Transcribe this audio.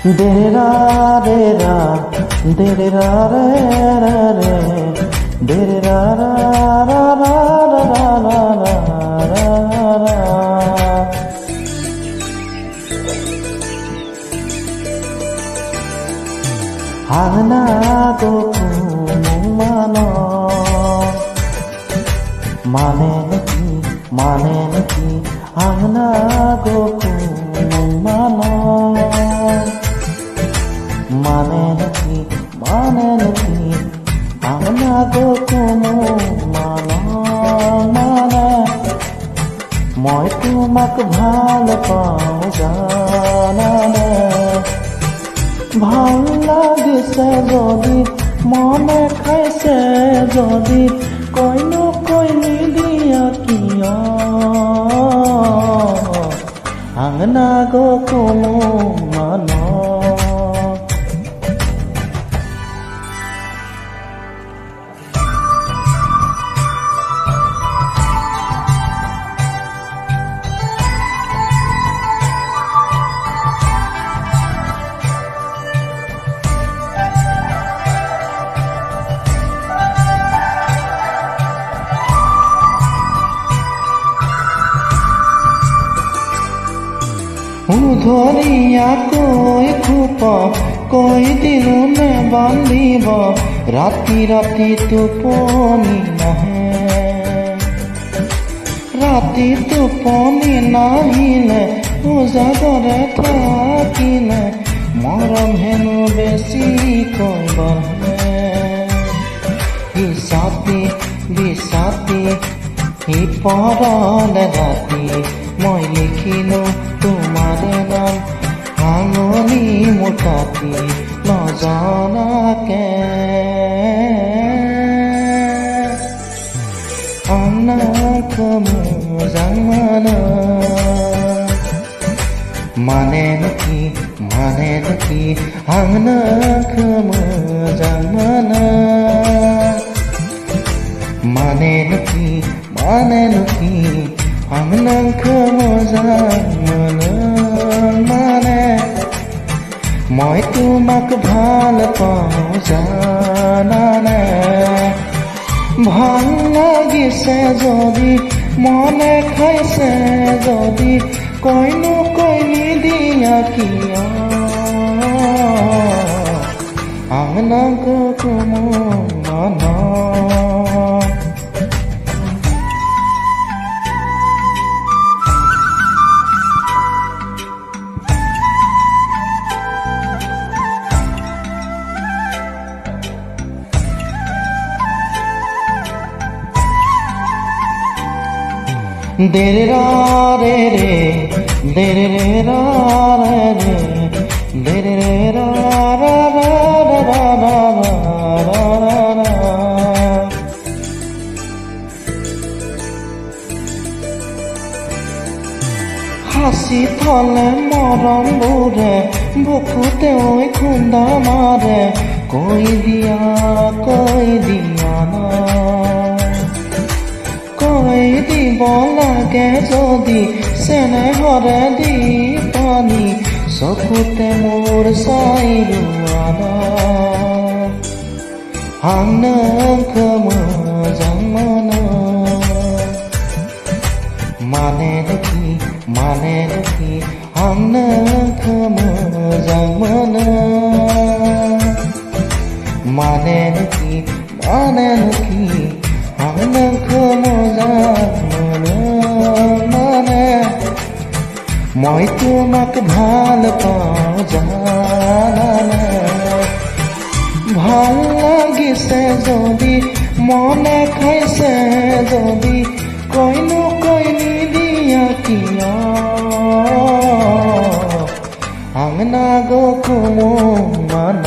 Derera dera, derera rera re, derera ra ra ra ra ra ra ra. Hangna go kumano, mane naki, hangna go kumano. Mane naki, angna go kumo mano mane. Moi tumak bhal pao janane. ভাল লাগিছে যদি মনে খাইছে যদি কইনো কইনি দিয়া কিয় আংনা গো কোনো মান ধরিয়া কই খুপ কই দিনে বান্ধিব রাতি রাতি টোপনি নাহে রাতি টোপনি নাহিলে উজাগরে থাকিলে মৰম হেনো বেছি কৈ বাঢ়ে হিচাপি বিচাপি হি পৰলে ৰাতি মই লিখিলো তোমাৰ নাম ভাঙনি মোৰ কাটি নজনাকে আনক জানা মানে নাকি আনক জানা মানে নাকি আনক জানা মানে মই তোমাক ভাল পাওঁ জানানে ভাল লাগিছে যদি মনে খাইছে যদি কইনো কইনি দিয়া কিয় আংনাক কোনো মান derera re re derere ra re re derere ra ra ra ra ra ra. হাসি থলে মৰম বোৰে বুকুতে ঐ খুন্দা মাৰে কৈ দিয়া না কৈ দিব লাগে যদি চেনেহৰে দি পানী চকুতে মোৰ চাই ৰোৱানা আনক জানা মানে নাকি আনক জানা মানে নাকি আনক মানে মই তোমাক ভাল পাওঁ জানানে ভাল লাগিছে যদি মনে খাইছে যদি কইনো কইনি দিয়া কিয় আংনা গো কোনো মান